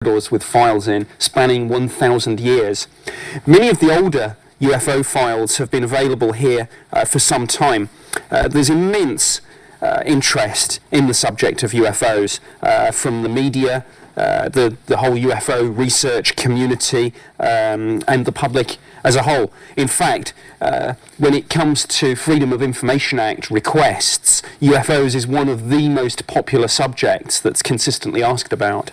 corridors with files in, spanning 1,000 years. Many of the older UFO files have been available here for some time. There's immense interest in the subject of UFOs from the media, the whole UFO research community, and the public as a whole. In fact, when it comes to Freedom of Information Act requests, UFOs is one of the most popular subjects that's consistently asked about.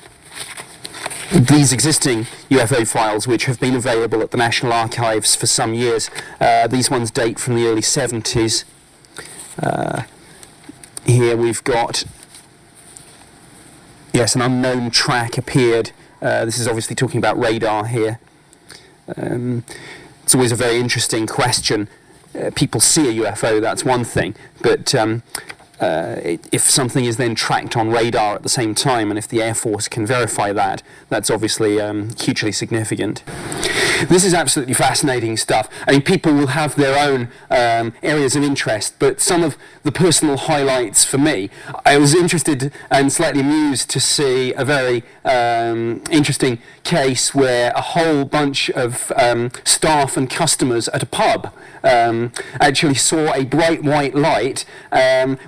These existing UFO files, which have been available at the National Archives for some years, these ones date from the early 70s. Here we've got, yes, an unknown track appeared. This is obviously talking about radar here. It's always a very interesting question. People see a UFO, that's one thing, but if something is then tracked on radar at the same time, and if the Air Force can verify that, that's obviously hugely significant. This is absolutely fascinating stuff. I mean, people will have their own areas of interest, but some of the personal highlights for me, I was interested and slightly amused to see a very interesting case where a whole bunch of staff and customers at a pub actually saw a bright white light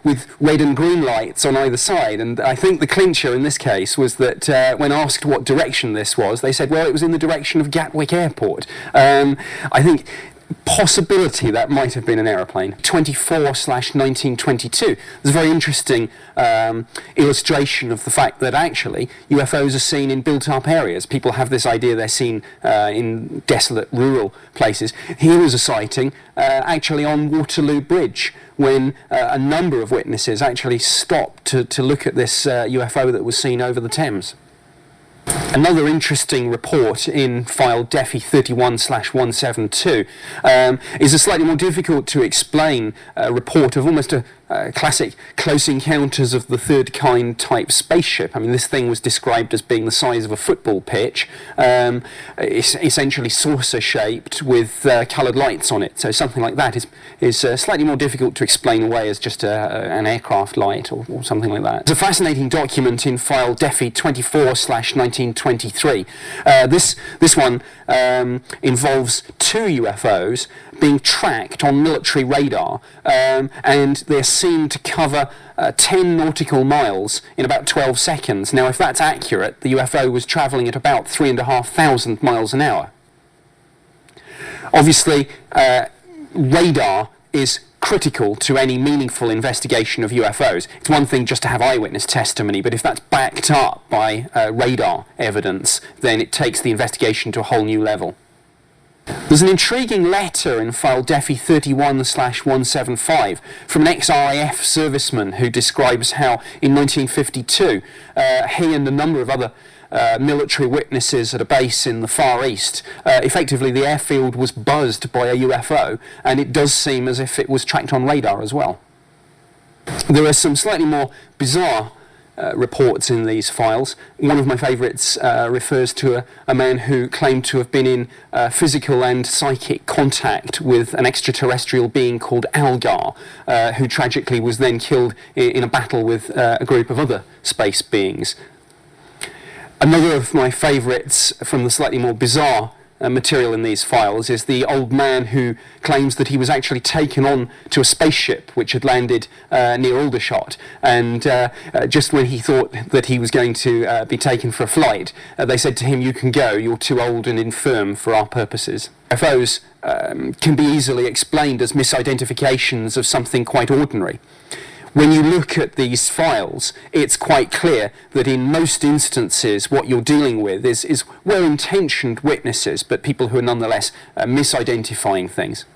with red and green lights on either side, and I think the clincher in this case was that when asked what direction this was, they said, well, it was in the direction of Gatwick Airport. I think possibility that might have been an aeroplane. 24/1922. There's a very interesting illustration of the fact that actually UFOs are seen in built-up areas. People have this idea they're seen in desolate rural places. Here was a sighting actually on Waterloo Bridge, when a number of witnesses actually stopped to look at this UFO that was seen over the Thames. Another interesting report in file DEFI 31/172 is a slightly more difficult to explain report of almost a classic Close Encounters of the Third Kind type spaceship. I mean, this thing was described as being the size of a football pitch, essentially saucer-shaped with coloured lights on it. So something like that is slightly more difficult to explain away as just an aircraft light or something like that. There's a fascinating document in file DEFI 24/1923. This one involves two UFOs being tracked on military radar, and they're seen to cover 10 nautical miles in about 12 seconds. Now, if that's accurate, the UFO was travelling at about 3,500 miles an hour. Obviously, radar is critical to any meaningful investigation of UFOs. It's one thing just to have eyewitness testimony, but if that's backed up by radar evidence, then it takes the investigation to a whole new level. There's an intriguing letter in file DEFI 31/175 from an ex-RAF serviceman who describes how in 1952 he and a number of other military witnesses at a base in the Far East, effectively the airfield was buzzed by a UFO, and it does seem as if it was tracked on radar as well. There are some slightly more bizarre reports in these files. One of my favourites refers to a man who claimed to have been in physical and psychic contact with an extraterrestrial being called Algar, who tragically was then killed in a battle with a group of other space beings. Another of my favourites from the slightly more bizarre material in these files is the old man who claims that he was actually taken on to a spaceship which had landed near Aldershot, and just when he thought that he was going to be taken for a flight, they said to him, "You can go, you're too old and infirm for our purposes." UFOs can be easily explained as misidentifications of something quite ordinary. When you look at these files, it's quite clear that in most instances what you're dealing with is well-intentioned witnesses, but people who are nonetheless misidentifying things.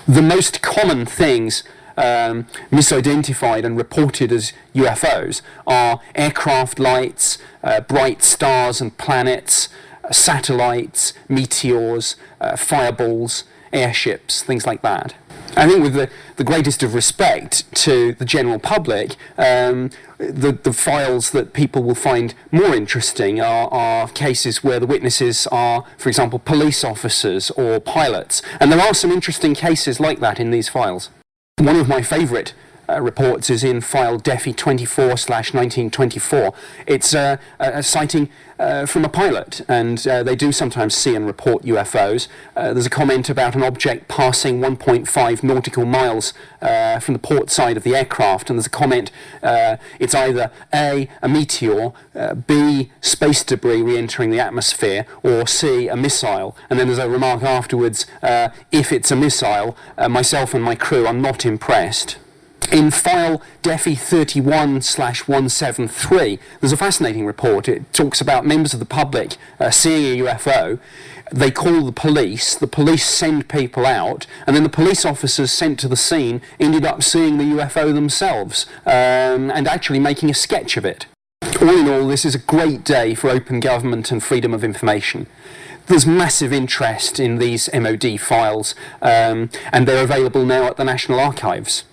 The most common things misidentified and reported as UFOs are aircraft lights, bright stars and planets, satellites, meteors, fireballs, airships, things like that. I think with the greatest of respect to the general public, the files that people will find more interesting are cases where the witnesses are, for example, police officers or pilots. And there are some interesting cases like that in these files. One of my favourite reports is in file DEFI 24/1924. It's a sighting from a pilot, and they do sometimes see and report UFOs. There's a comment about an object passing 1.5 nautical miles from the port side of the aircraft, and there's a comment it's either A, a meteor, B, space debris re-entering the atmosphere, or C, a missile. And then there's a remark afterwards, if it's a missile, myself and my crew are not impressed. In file DEFI 31/173, there's a fascinating report. It talks about members of the public seeing a UFO. They call the police send people out, and then the police officers sent to the scene ended up seeing the UFO themselves and actually making a sketch of it. All in all, this is a great day for open government and freedom of information. There's massive interest in these MOD files, and they're available now at the National Archives.